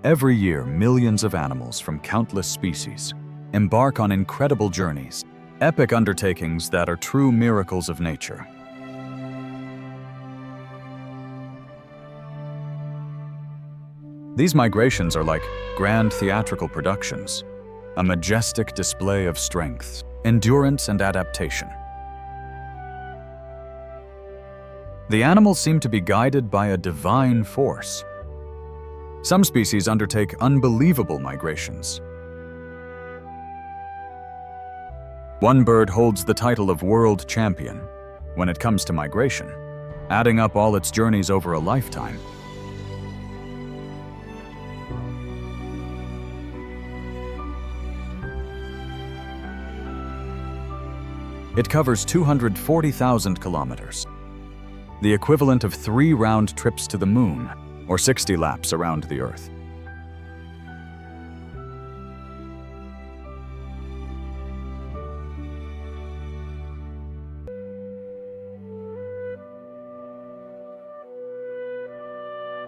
Every year, millions of animals from countless species embark on incredible journeys, epic undertakings that are true miracles of nature. These migrations are like grand theatrical productions, a majestic display of strength, endurance, and adaptation. The animals seem to be guided by a divine force. Some species undertake unbelievable migrations. One bird holds the title of world champion when it comes to migration, adding up all its journeys over a lifetime. It covers 240,000 kilometers, the equivalent of 3 round trips to the moon, or 60 laps around the Earth.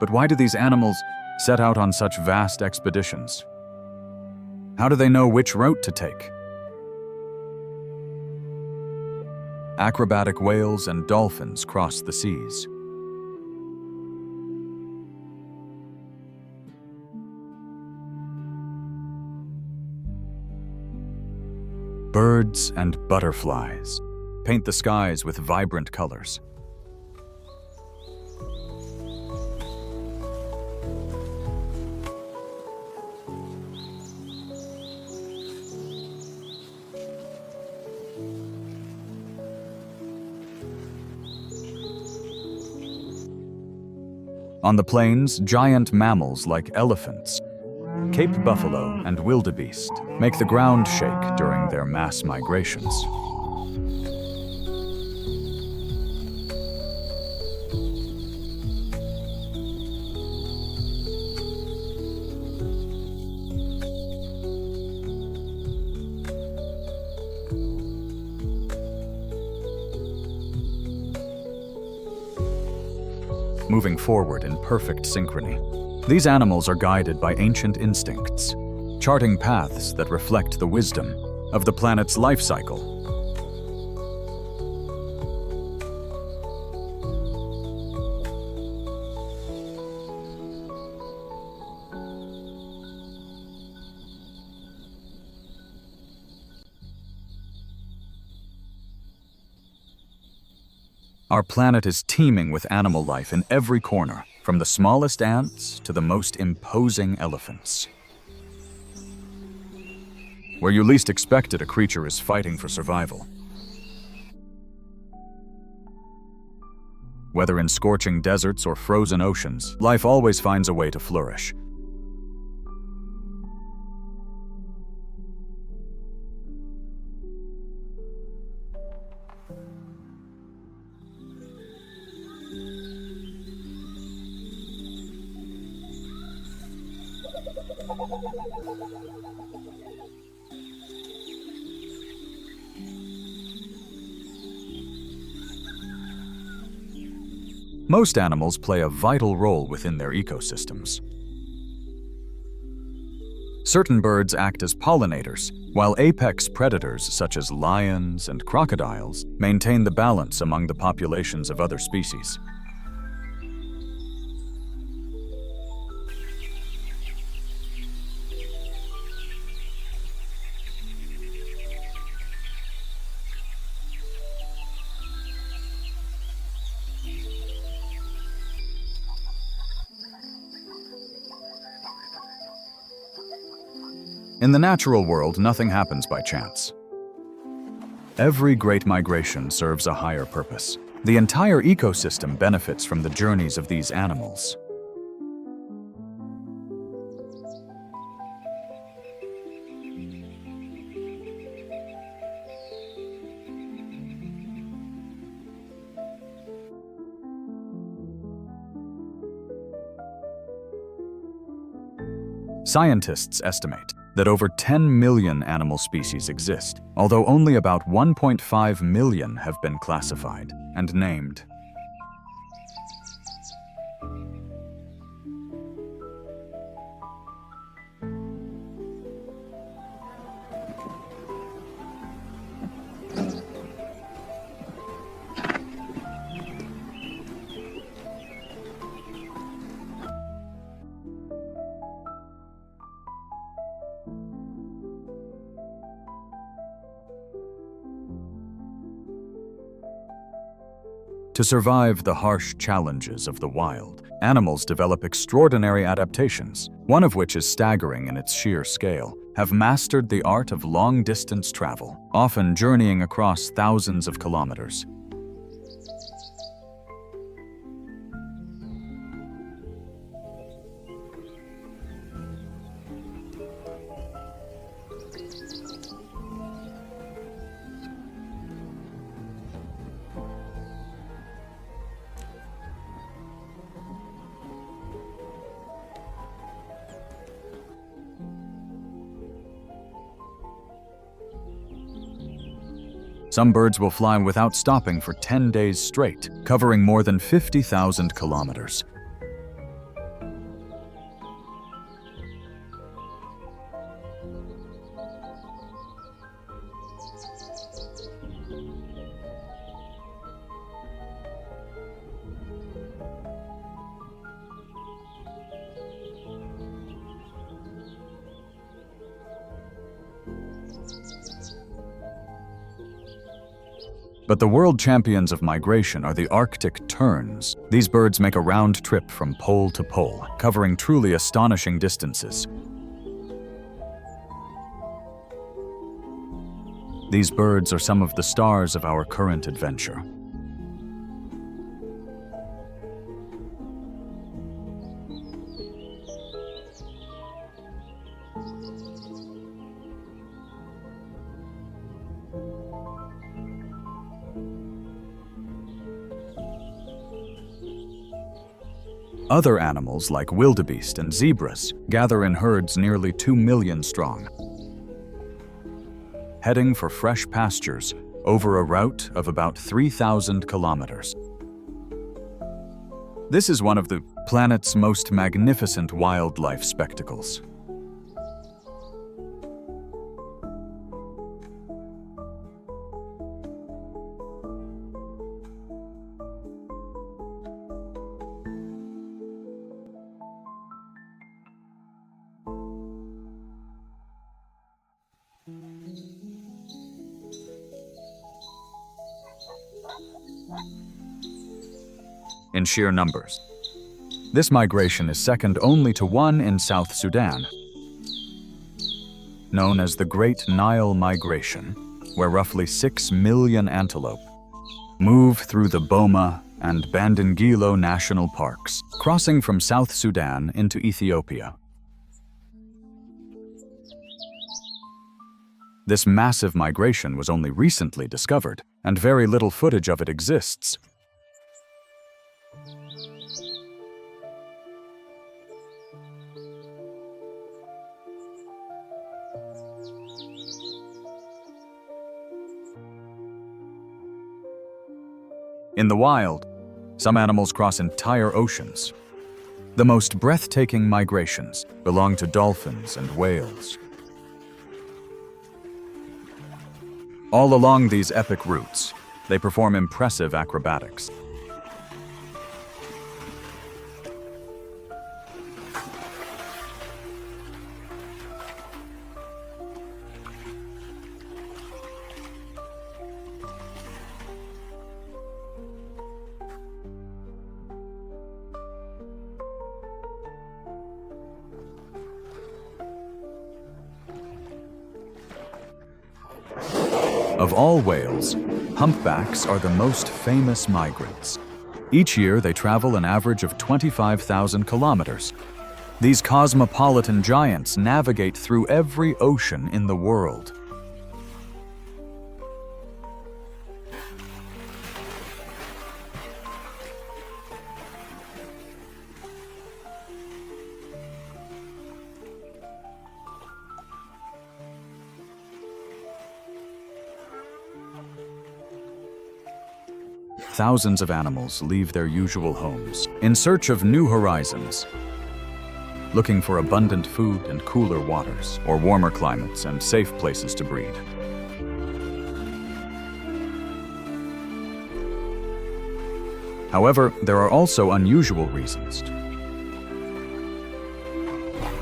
But why do these animals set out on such vast expeditions? How do they know which route to take? Acrobatic whales and dolphins cross the seas. Birds and butterflies paint the skies with vibrant colors. On the plains, giant mammals like elephants, Cape buffalo, and wildebeest make the ground shake during their mass migrations. Moving forward in perfect synchrony. These animals are guided by ancient instincts, charting paths that reflect the wisdom of the planet's life cycle. Our planet is teeming with animal life in every corner, from the smallest ants to the most imposing elephants. Where you least expect it, a creature is fighting for survival. Whether in scorching deserts or frozen oceans, life always finds a way to flourish. Most animals play a vital role within their ecosystems. Certain birds act as pollinators, while apex predators such as lions and crocodiles maintain the balance among the populations of other species. In the natural world, nothing happens by chance. Every great migration serves a higher purpose. The entire ecosystem benefits from the journeys of these animals. Scientists estimate that over 10 million animal species exist, although only about 1.5 million have been classified and named. To survive the harsh challenges of the wild, animals develop extraordinary adaptations, one of which is staggering in its sheer scale, have mastered the art of long-distance travel, often journeying across thousands of kilometers. Some birds will fly without stopping for 10 days straight, covering more than 50,000 kilometers. But the world champions of migration are the Arctic terns. These birds make a round trip from pole to pole, covering truly astonishing distances. These birds are some of the stars of our current adventure. Other animals like wildebeest and zebras gather in herds nearly 2 million strong, heading for fresh pastures over a route of about 3,000 kilometers. This is one of the planet's most magnificent wildlife spectacles. In sheer numbers. This migration is second only to one in South Sudan, known as the Great Nile Migration, where roughly 6 million antelope move through the Boma and Bandingilo national parks, crossing from South Sudan into Ethiopia. This massive migration was only recently discovered, and very little footage of it exists. In the wild, some animals cross entire oceans. The most breathtaking migrations belong to dolphins and whales. All along these epic routes, they perform impressive acrobatics. Of all whales, humpbacks are the most famous migrants. Each year, they travel an average of 25,000 kilometers. These cosmopolitan giants navigate through every ocean in the world. Thousands of animals leave their usual homes in search of new horizons, looking for abundant food and cooler waters, or warmer climates and safe places to breed. However, there are also unusual reasons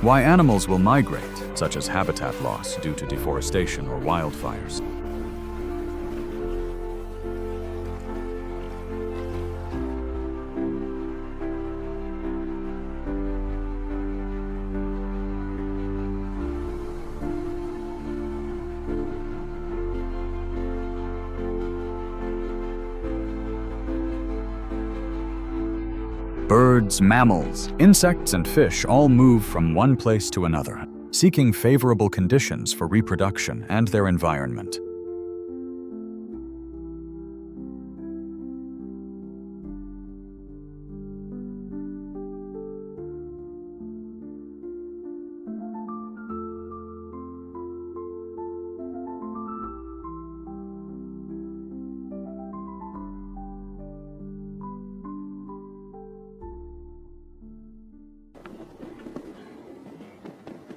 why animals will migrate, such as habitat loss due to deforestation or wildfires. Birds, mammals, insects, and fish all move from one place to another, seeking favorable conditions for reproduction and their environment.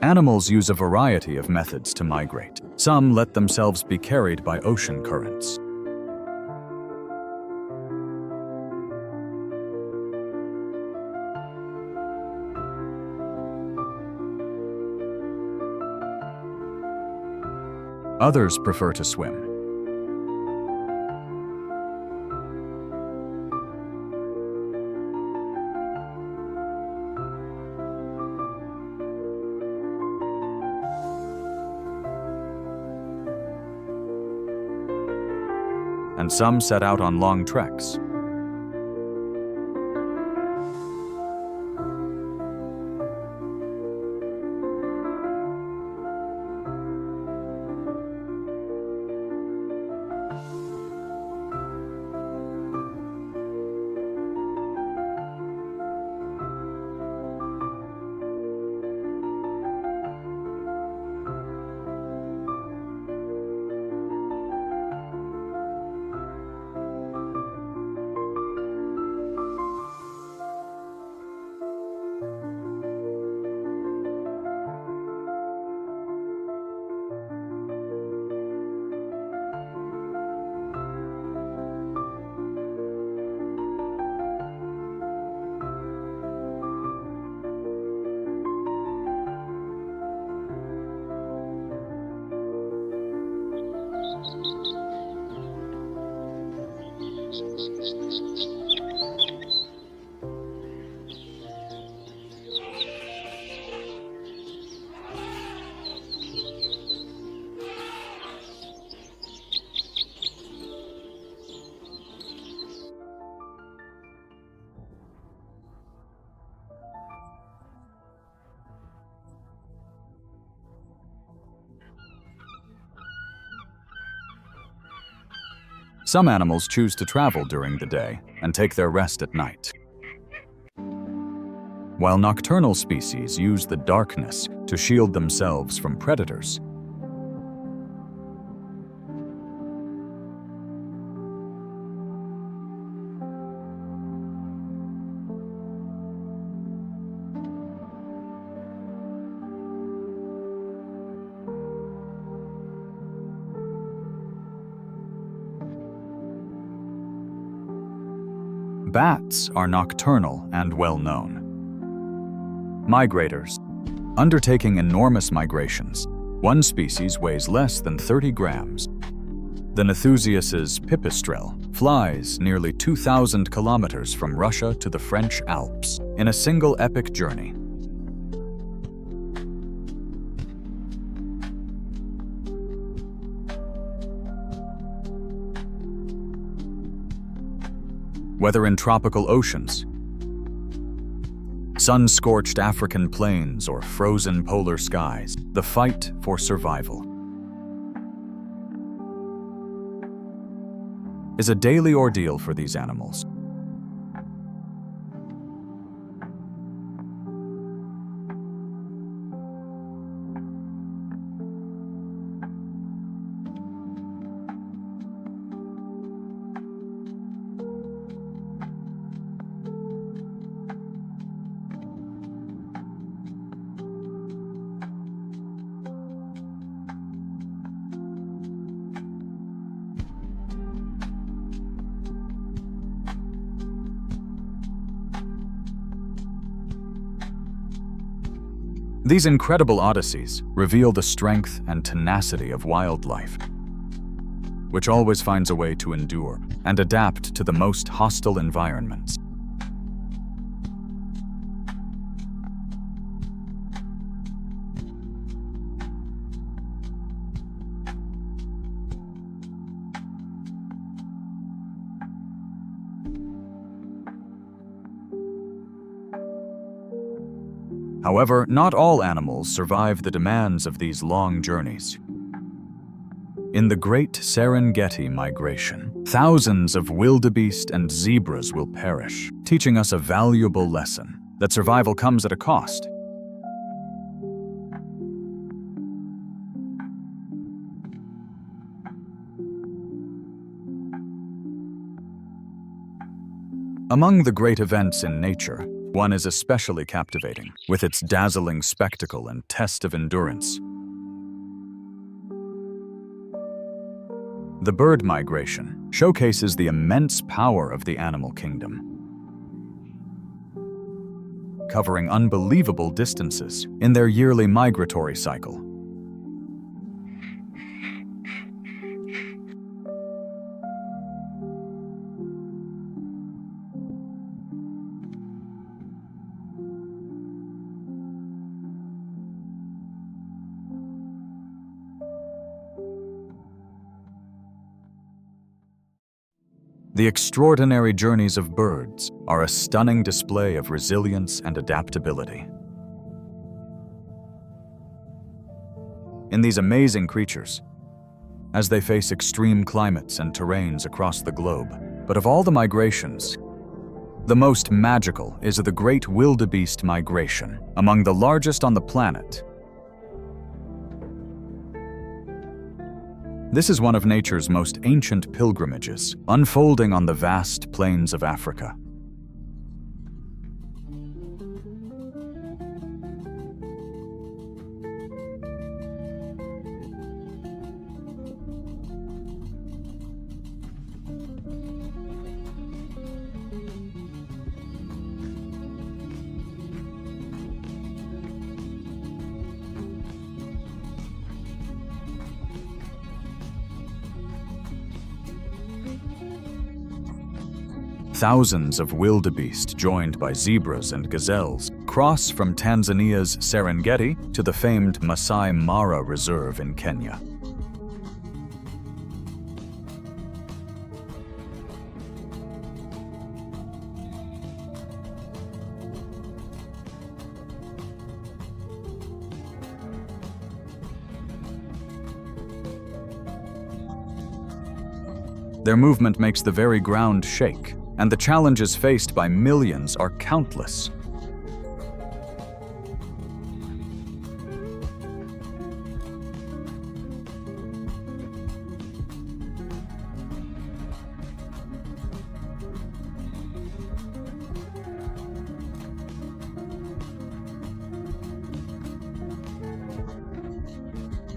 Animals use a variety of methods to migrate. Some let themselves be carried by ocean currents. Others prefer to swim. And some set out on long treks. Some animals choose to travel during the day and take their rest at night, while nocturnal species use the darkness to shield themselves from predators. Bats are nocturnal and well-known. Migrators, undertaking enormous migrations. One species weighs less than 30 grams. The Nethusias's pipistrelle flies nearly 2,000 kilometers from Russia to the French Alps in a single epic journey. Whether in tropical oceans, sun-scorched African plains, or frozen polar skies, the fight for survival is a daily ordeal for these animals. These incredible odysseys reveal the strength and tenacity of wildlife, which always finds a way to endure and adapt to the most hostile environments. However, not all animals survive the demands of these long journeys. In the Great Serengeti Migration, thousands of wildebeest and zebras will perish, teaching us a valuable lesson that survival comes at a cost. Among the great events in nature, one is especially captivating, with its dazzling spectacle and test of endurance. The bird migration showcases the immense power of the animal kingdom, covering unbelievable distances in their yearly migratory cycle. The extraordinary journeys of birds are a stunning display of resilience and adaptability. In these amazing creatures, as they face extreme climates and terrains across the globe, but of all the migrations, the most magical is the Great Wildebeest Migration, among the largest on the planet. This is one of nature's most ancient pilgrimages, unfolding on the vast plains of Africa. Thousands of wildebeest, joined by zebras and gazelles, cross from Tanzania's Serengeti to the famed Masai Mara Reserve in Kenya. Their movement makes the very ground shake, and the challenges faced by millions are countless.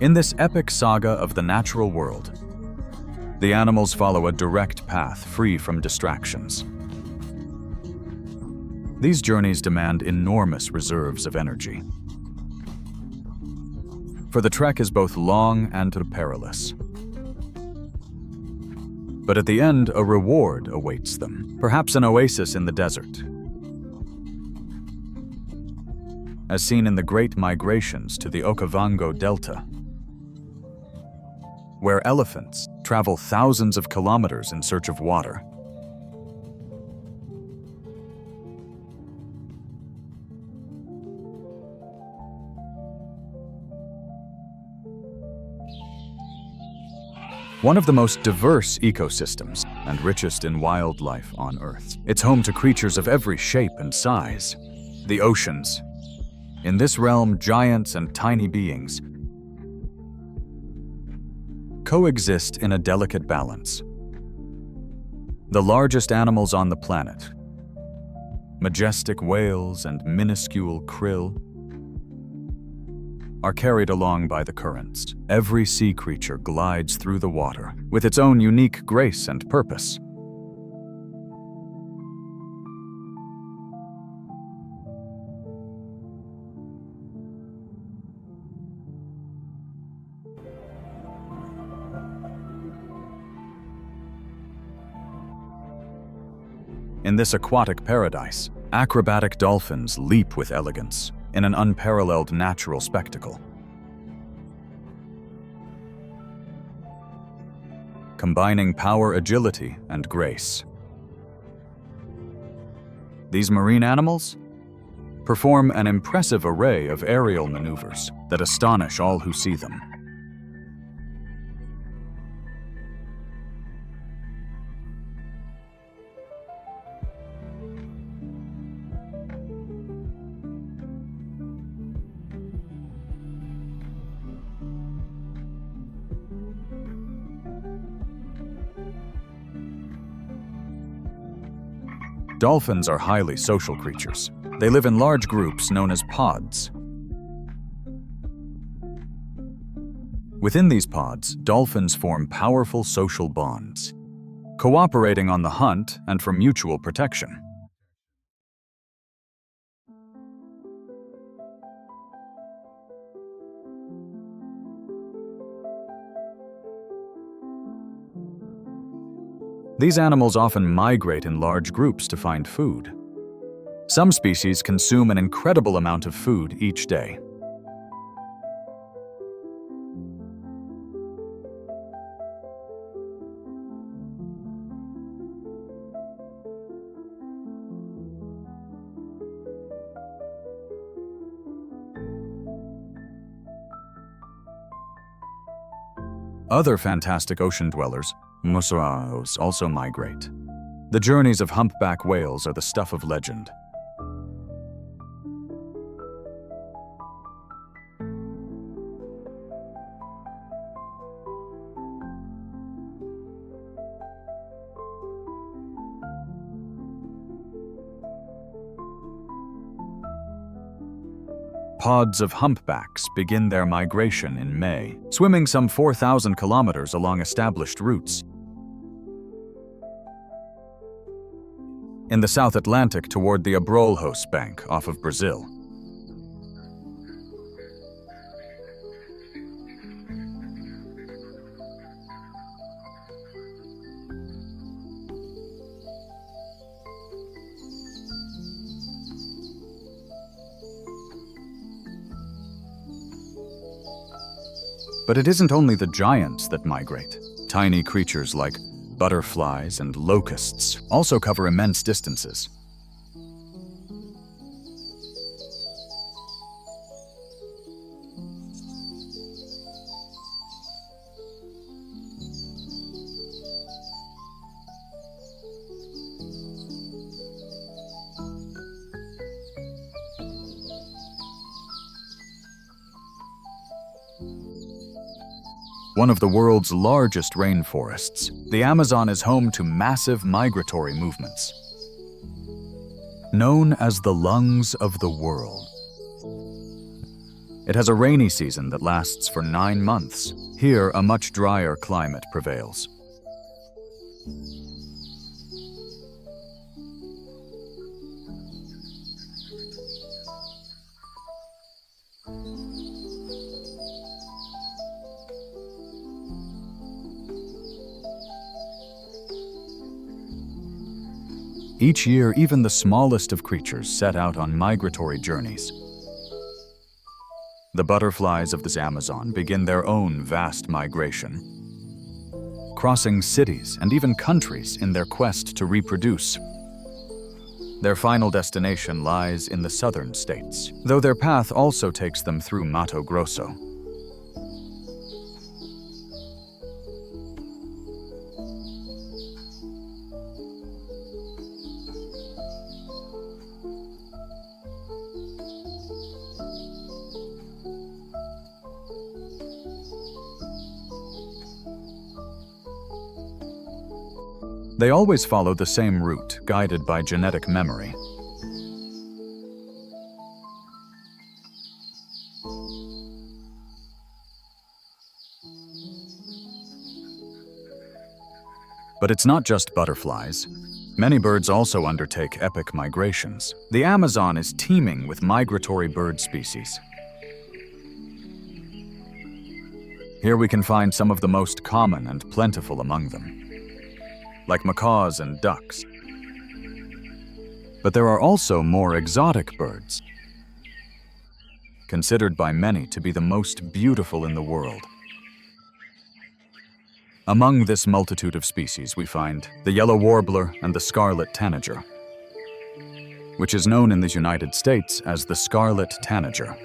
In this epic saga of the natural world, the animals follow a direct path free from distractions. These journeys demand enormous reserves of energy, for the trek is both long and perilous. But at the end, a reward awaits them, perhaps an oasis in the desert. As seen in the great migrations to the Okavango Delta, where elephants travel thousands of kilometers in search of water. One of the most diverse ecosystems and richest in wildlife on Earth. It's home to creatures of every shape and size. The oceans. In this realm, giants and tiny beings coexist in a delicate balance. The largest animals on the planet, majestic whales and minuscule krill, are carried along by the currents. Every sea creature glides through the water with its own unique grace and purpose. In this aquatic paradise, acrobatic dolphins leap with elegance in an unparalleled natural spectacle. Combining power, agility, and grace. These marine animals perform an impressive array of aerial maneuvers that astonish all who see them. Dolphins are highly social creatures. They live in large groups known as pods. Within these pods, dolphins form powerful social bonds, cooperating on the hunt and for mutual protection. These animals often migrate in large groups to find food. Some species consume an incredible amount of food each day. Other fantastic ocean dwellers, musaraos, also migrate. The journeys of humpback whales are the stuff of legend. Pods of humpbacks begin their migration in May, swimming some 4,000 kilometers along established routes. In the South Atlantic toward the Abrolhos Bank off of Brazil. But it isn't only the giants that migrate. Tiny creatures like butterflies and locusts also cover immense distances. One of the world's largest rainforests, the Amazon is home to massive migratory movements. Known as the lungs of the world. It has a rainy season that lasts for 9 months. Here, a much drier climate prevails. Each year, even the smallest of creatures set out on migratory journeys. The butterflies of this Amazon begin their own vast migration, crossing cities and even countries in their quest to reproduce. Their final destination lies in the southern states, though their path also takes them through Mato Grosso. They always follow the same route, guided by genetic memory. But it's not just butterflies. Many birds also undertake epic migrations. The Amazon is teeming with migratory bird species. Here we can find some of the most common and plentiful among them, like macaws and ducks. But there are also more exotic birds, considered by many to be the most beautiful in the world. Among this multitude of species we find the yellow warbler and the scarlet tanager. which is known in the United States as the scarlet tanager.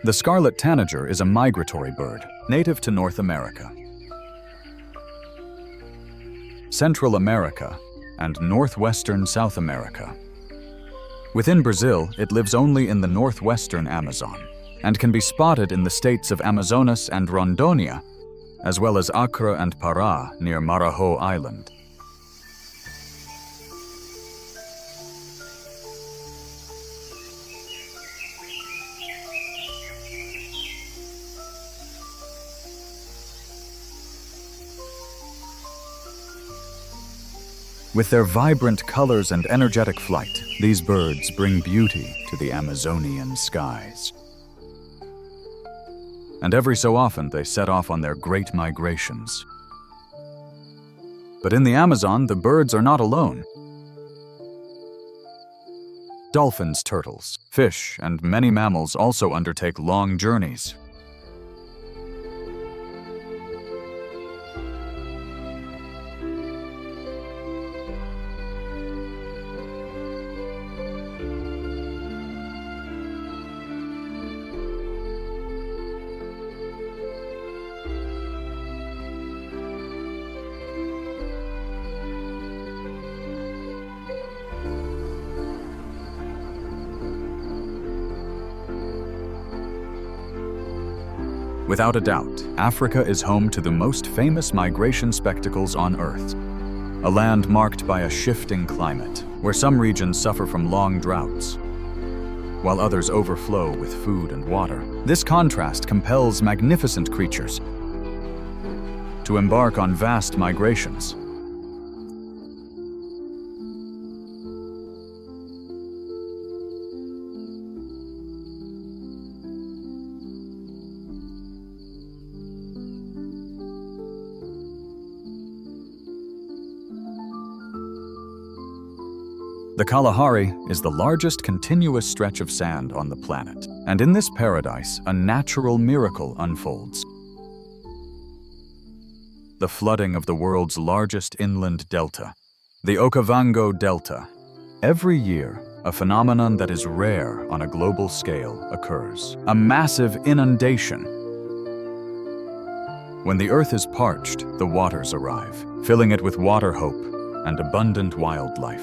The scarlet tanager is a migratory bird, native to North America, Central America, and northwestern South America. Within Brazil, it lives only in the northwestern Amazon, and can be spotted in the states of Amazonas and Rondônia, as well as Acre and Pará near Marajo Island. With their vibrant colors and energetic flight, these birds bring beauty to the Amazonian skies. And every so often they set off on their great migrations. But in the Amazon, the birds are not alone. Dolphins, turtles, fish, and many mammals also undertake long journeys. Without a doubt, Africa is home to the most famous migration spectacles on Earth. A land marked by a shifting climate, where some regions suffer from long droughts, while others overflow with food and water. This contrast compels magnificent creatures to embark on vast migrations. The Kalahari is the largest continuous stretch of sand on the planet, and in this paradise, a natural miracle unfolds. The flooding of the world's largest inland delta, the Okavango Delta. Every year, a phenomenon that is rare on a global scale occurs: a massive inundation. When the earth is parched, the waters arrive, filling it with water hope and abundant wildlife.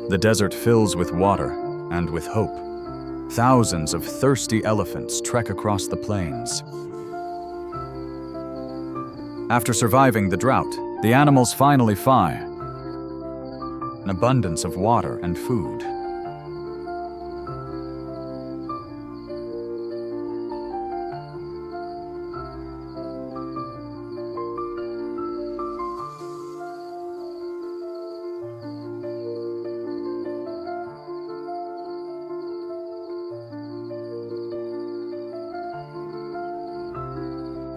The desert fills with water and with hope. Thousands of thirsty elephants trek across the plains. After surviving the drought, the animals finally find an abundance of water and food.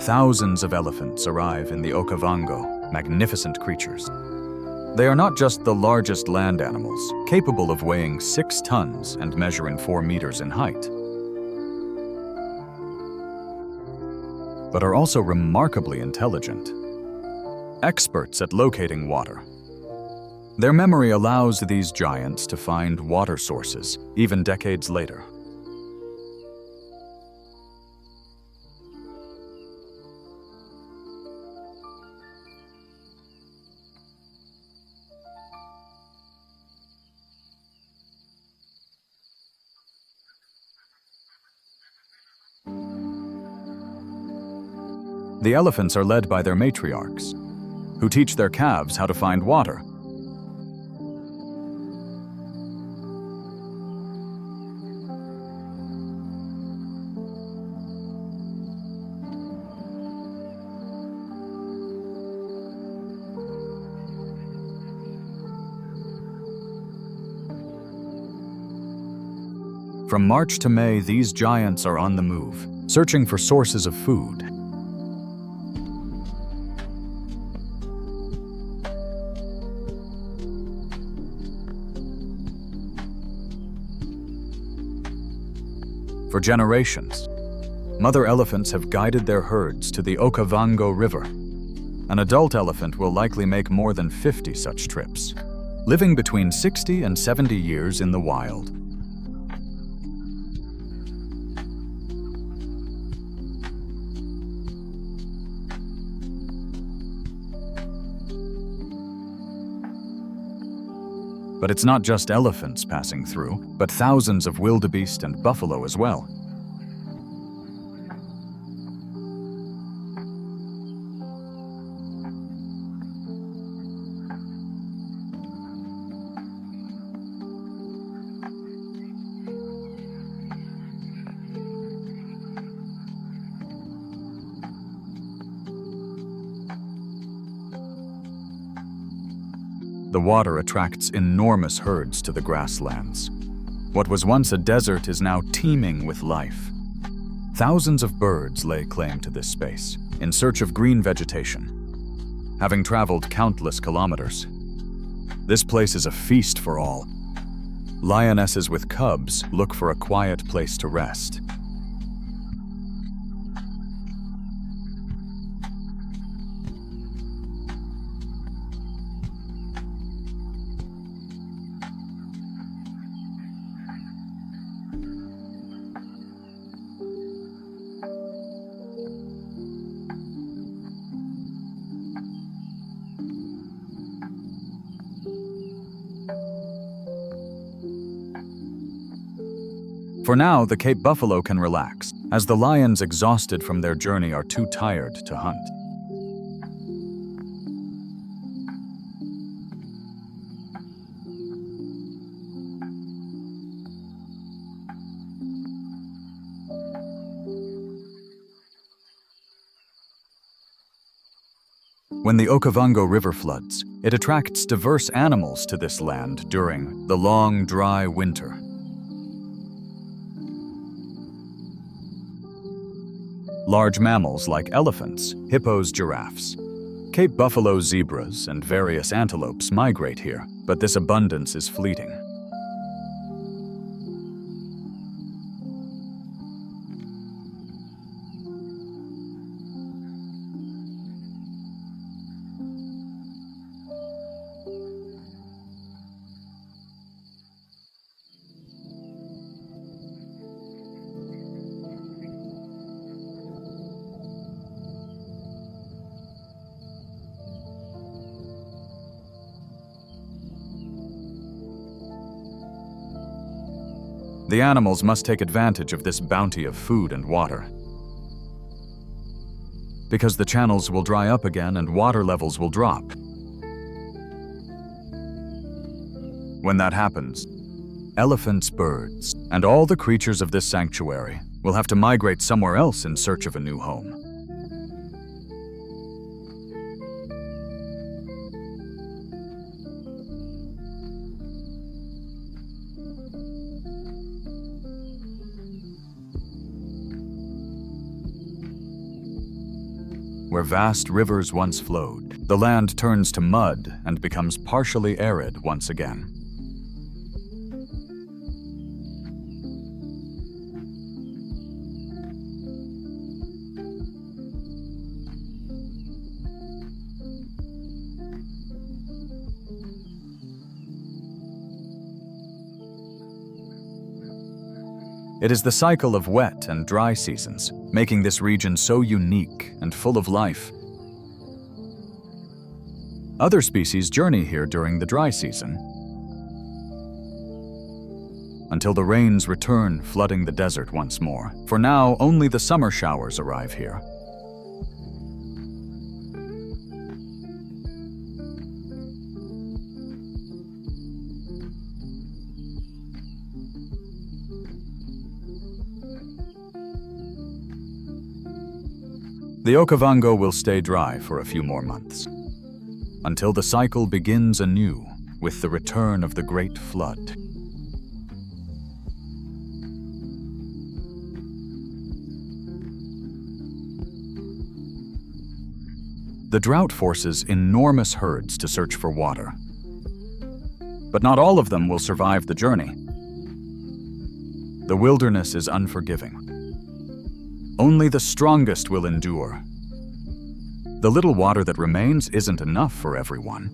Thousands of elephants arrive in the Okavango, magnificent creatures. They are not just the largest land animals, capable of weighing 6 tons and measuring 4 meters in height, but are also remarkably intelligent, experts at locating water. Their memory allows these giants to find water sources, even decades later. The elephants are led by their matriarchs, who teach their calves how to find water. From March to May, these giants are on the move, searching for sources of food. For generations, mother elephants have guided their herds to the Okavango River. An adult elephant will likely make more than 50 such trips, living between 60 and 70 years in the wild. But it's not just elephants passing through, but thousands of wildebeest and buffalo as well. The water attracts enormous herds to the grasslands. What was once a desert is now teeming with life. Thousands of birds lay claim to this space, in search of green vegetation, having traveled countless kilometers. This place is a feast for all. Lionesses with cubs look for a quiet place to rest. For now, the Cape buffalo can relax, as the lions exhausted from their journey are too tired to hunt. When the Okavango River floods, it attracts diverse animals to this land during the long, dry winter. Large mammals like elephants, hippos, giraffes, Cape buffalo, zebras, and various antelopes migrate here, but this abundance is fleeting. The animals must take advantage of this bounty of food and water, because the channels will dry up again and water levels will drop. When that happens, elephants, birds, and all the creatures of this sanctuary will have to migrate somewhere else in search of a new home. Where vast rivers once flowed, the land turns to mud and becomes partially arid once again. It is the cycle of wet and dry seasons, making this region so unique and full of life. Other species journey here during the dry season, until the rains return, flooding the desert once more. For now, only the summer showers arrive here. The Okavango will stay dry for a few more months, until the cycle begins anew with the return of the Great Flood. The drought forces enormous herds to search for water. But not all of them will survive the journey. The wilderness is unforgiving. Only the strongest will endure. The little water that remains isn't enough for everyone.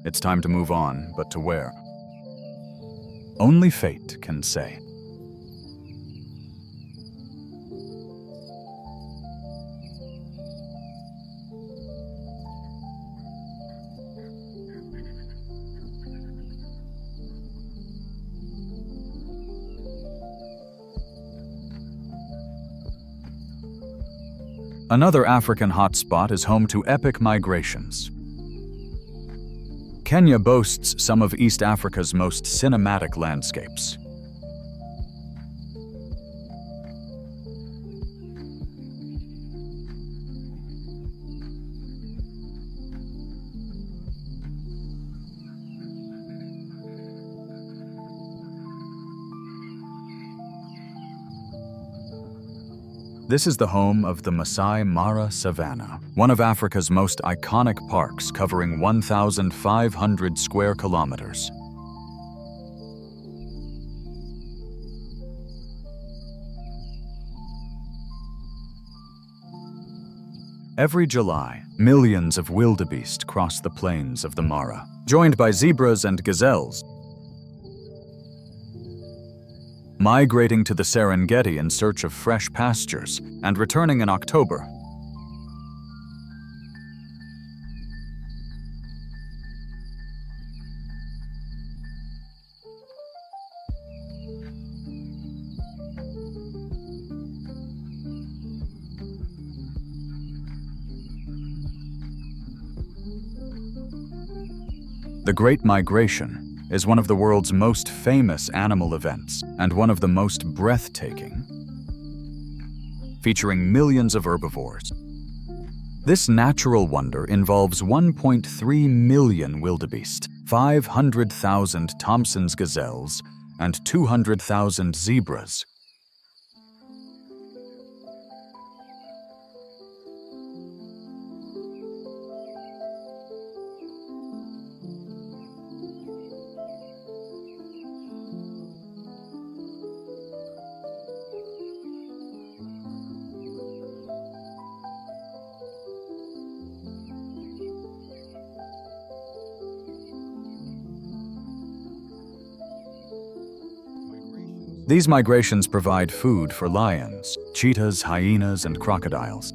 It's time to move on, but to where? Only fate can say. Another African hotspot is home to epic migrations. Kenya boasts some of East Africa's most cinematic landscapes. This is the home of the Masai Mara Savanna, one of Africa's most iconic parks covering 1,500 square kilometers. Every July, millions of wildebeest cross the plains of the Mara, joined by zebras and gazelles, migrating to the Serengeti in search of fresh pastures and returning in October. The Great Migration is one of the world's most famous animal events and one of the most breathtaking, featuring millions of herbivores. This natural wonder involves 1.3 million wildebeest, 500,000 Thompson's gazelles, and 200,000 zebras. These migrations provide food for lions, cheetahs, hyenas, and crocodiles.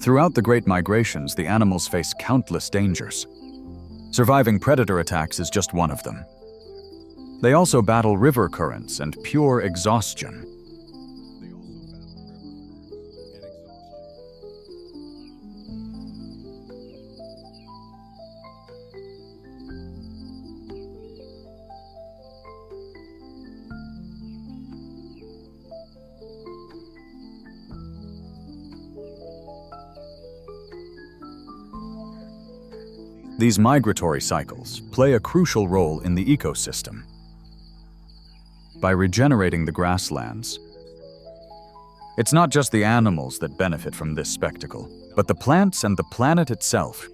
Throughout the Great Migrations, the animals face countless dangers. Surviving predator attacks is just one of them. They also battle river currents and pure exhaustion. These migratory cycles play a crucial role in the ecosystem. By regenerating the grasslands, it's not just the animals that benefit from this spectacle, but the plants and the planet itself.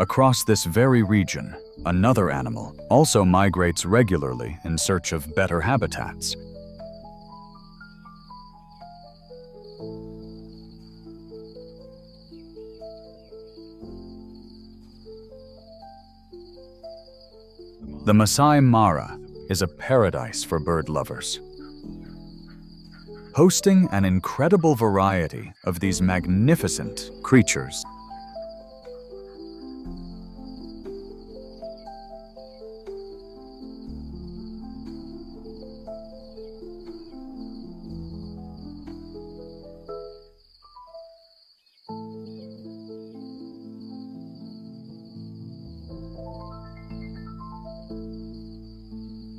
Across this very region, another animal also migrates regularly in search of better habitats. The Masai Mara is a paradise for bird lovers, hosting an incredible variety of these magnificent creatures.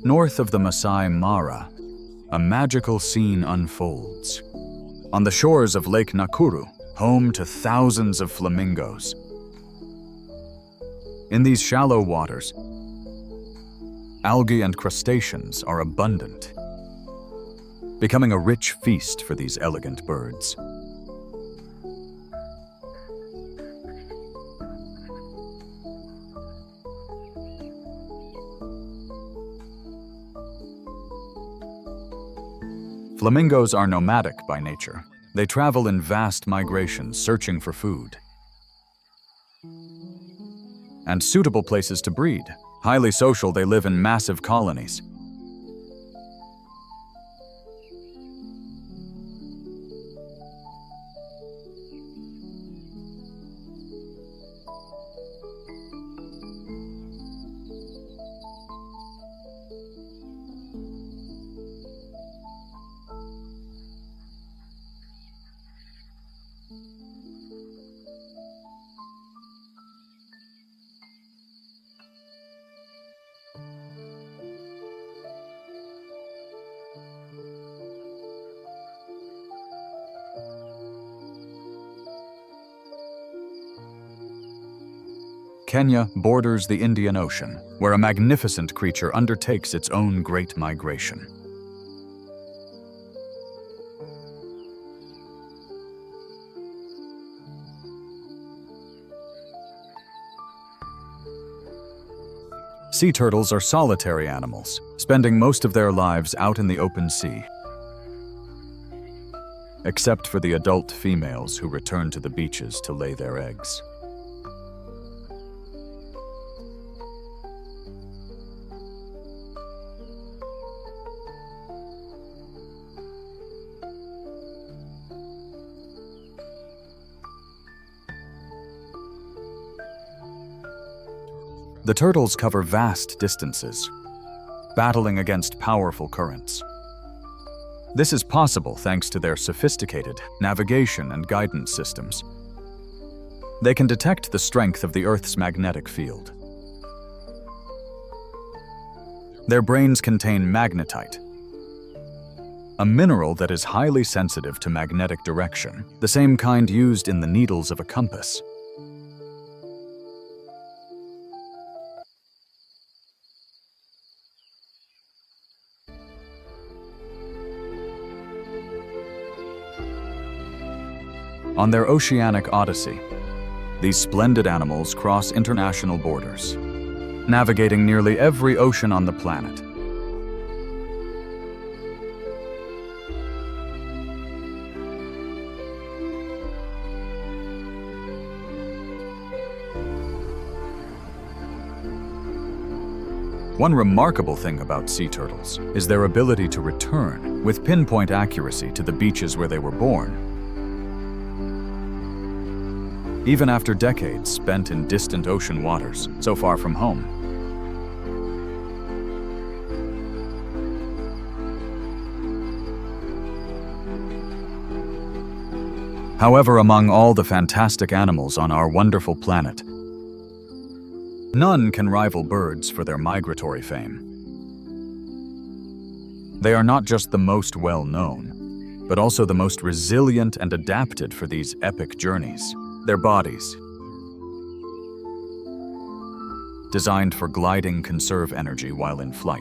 North of the Masai Mara, a magical scene unfolds. On the shores of Lake Nakuru, home to thousands of flamingos. In these shallow waters, algae and crustaceans are abundant, becoming a rich feast for these elegant birds. Flamingos are nomadic by nature. They travel in vast migrations, searching for food and suitable places to breed. Highly social, they live in massive colonies. Kenya borders the Indian Ocean, where a magnificent creature undertakes its own great migration. Sea turtles are solitary animals, spending most of their lives out in the open sea, except for the adult females who return to the beaches to lay their eggs. The turtles cover vast distances, battling against powerful currents. This is possible thanks to their sophisticated navigation and guidance systems. They can detect the strength of the Earth's magnetic field. Their brains contain magnetite, a mineral that is highly sensitive to magnetic direction, the same kind used in the needles of a compass. On their oceanic odyssey, these splendid animals cross international borders, navigating nearly every ocean on the planet. One remarkable thing about sea turtles is their ability to return with pinpoint accuracy to the beaches where they were born, even after decades spent in distant ocean waters, so far from home. However, among all the fantastic animals on our wonderful planet, none can rival birds for their migratory fame. They are not just the most well-known, but also the most resilient and adapted for these epic journeys. Their bodies, designed for gliding, conserve energy while in flight.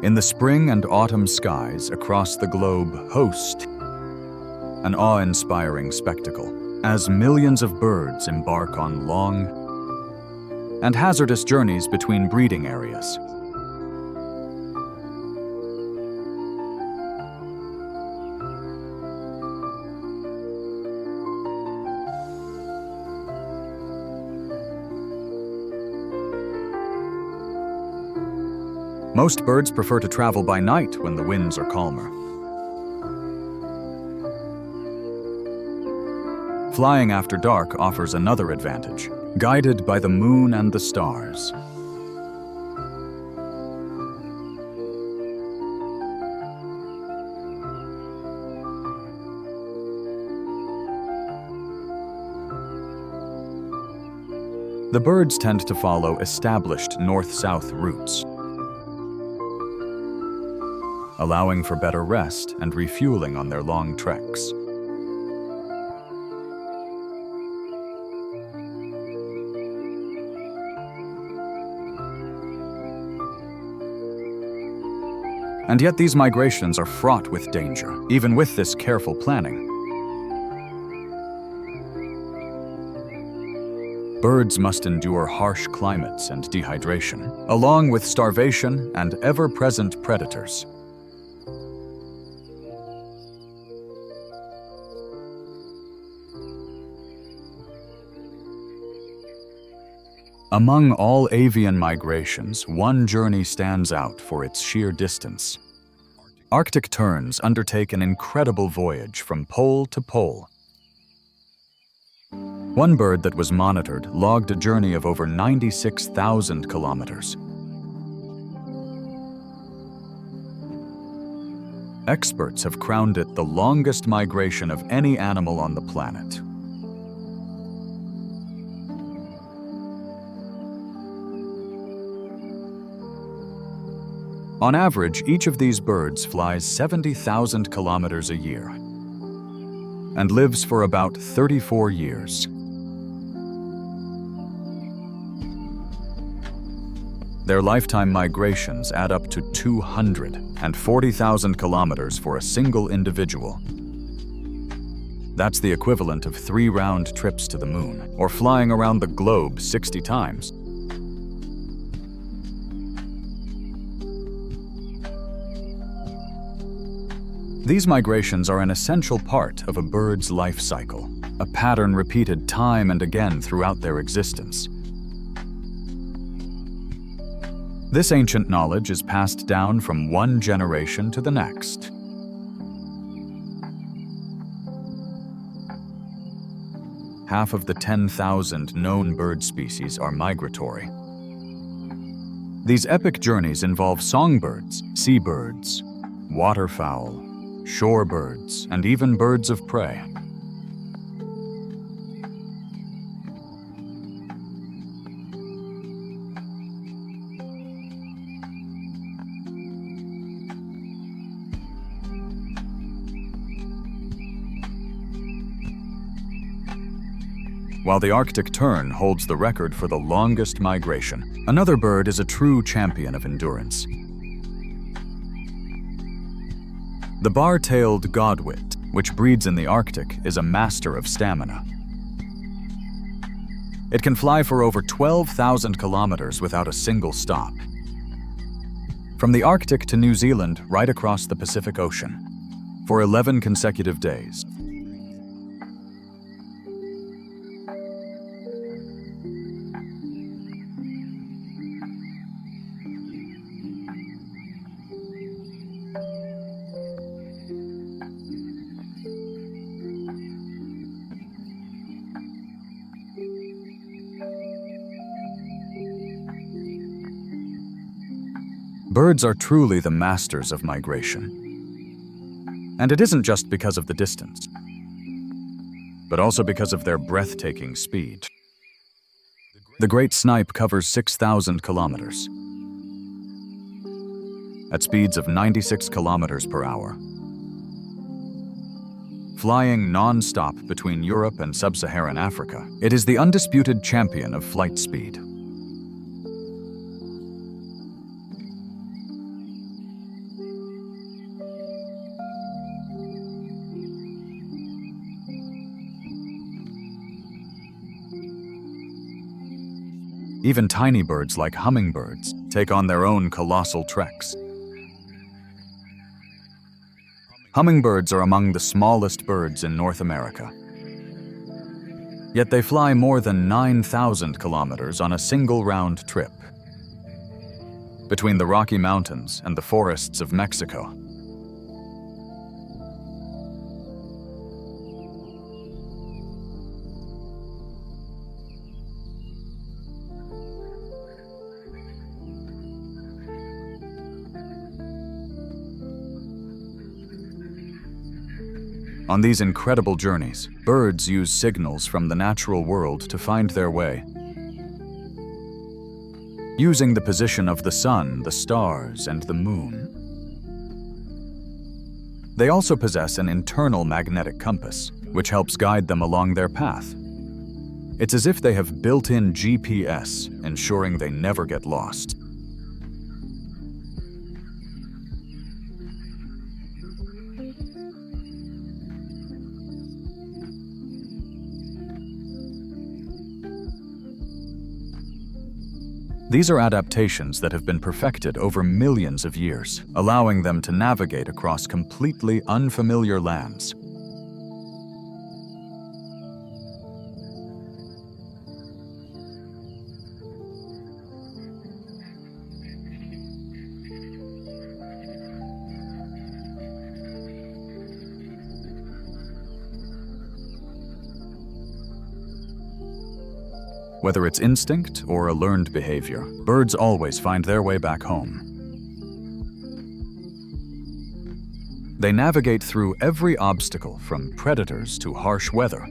In the spring and autumn skies across the globe host an awe-inspiring spectacle as millions of birds embark on long, and hazardous journeys between breeding areas. Most birds prefer to travel by night when the winds are calmer. Flying after dark offers another advantage, guided by the moon and the stars. The birds tend to follow established north-south routes, allowing for better rest and refueling on their long treks. And yet these migrations are fraught with danger, even with this careful planning. Birds must endure harsh climates and dehydration, along with starvation and ever-present predators. Among all avian migrations, one journey stands out for its sheer distance. Arctic terns undertake an incredible voyage from pole to pole. One bird that was monitored logged a journey of over 96,000 kilometers. Experts have crowned it the longest migration of any animal on the planet. On average, each of these birds flies 70,000 kilometers a year and lives for about 34 years. Their lifetime migrations add up to 240,000 kilometers for a single individual. That's the equivalent of 3 round trips to the moon, or flying around the globe 60 times. These migrations are an essential part of a bird's life cycle, a pattern repeated time and again throughout their existence. This ancient knowledge is passed down from one generation to the next. Half of the 10,000 known bird species are migratory. These epic journeys involve songbirds, seabirds, waterfowl, shorebirds, and even birds of prey. While the Arctic tern holds the record for the longest migration, another bird is a true champion of endurance. The bar-tailed godwit, which breeds in the Arctic, is a master of stamina. It can fly for over 12,000 kilometers without a single stop. From the Arctic to New Zealand, right across the Pacific Ocean, for 11 consecutive days. Birds are truly the masters of migration. And it isn't just because of the distance, but also because of their breathtaking speed. The great snipe covers 6,000 kilometers at speeds of 96 kilometers per hour. Flying non-stop between Europe and sub-Saharan Africa, it is the undisputed champion of flight speed. Even tiny birds like hummingbirds take on their own colossal treks. Hummingbirds are among the smallest birds in North America. Yet they fly more than 9,000 kilometers on a single round trip between the Rocky Mountains and the forests of Mexico. On these incredible journeys, birds use signals from the natural world to find their way. Using the position of the sun, the stars, and the moon. They also possess an internal magnetic compass, which helps guide them along their path. It's as if they have built-in GPS, ensuring they never get lost. These are adaptations that have been perfected over millions of years, allowing them to navigate across completely unfamiliar lands. Whether it's instinct or a learned behavior, birds always find their way back home. They navigate through every obstacle, from predators to harsh weather.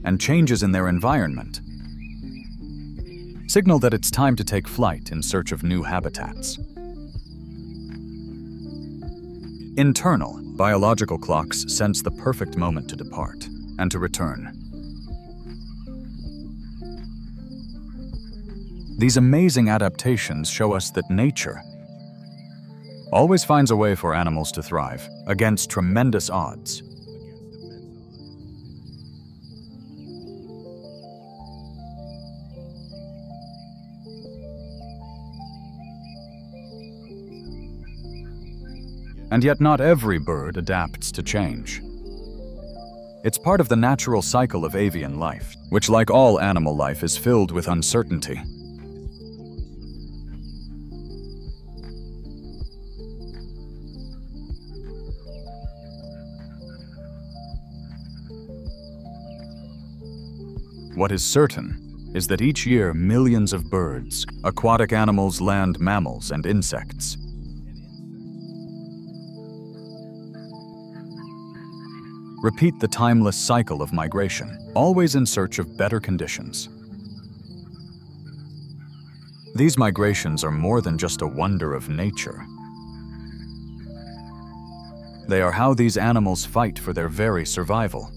And changes in their environment signal that it's time to take flight in search of new habitats. Internal, biological clocks sense the perfect moment to depart and to return. These amazing adaptations show us that nature always finds a way for animals to thrive against tremendous odds. And yet not every bird adapts to change. It's part of the natural cycle of avian life, which, like all animal life, is filled with uncertainty. What is certain is that each year millions of birds, aquatic animals, land mammals, and insects repeat the timeless cycle of migration, always in search of better conditions. These migrations are more than just a wonder of nature. They are how these animals fight for their very survival.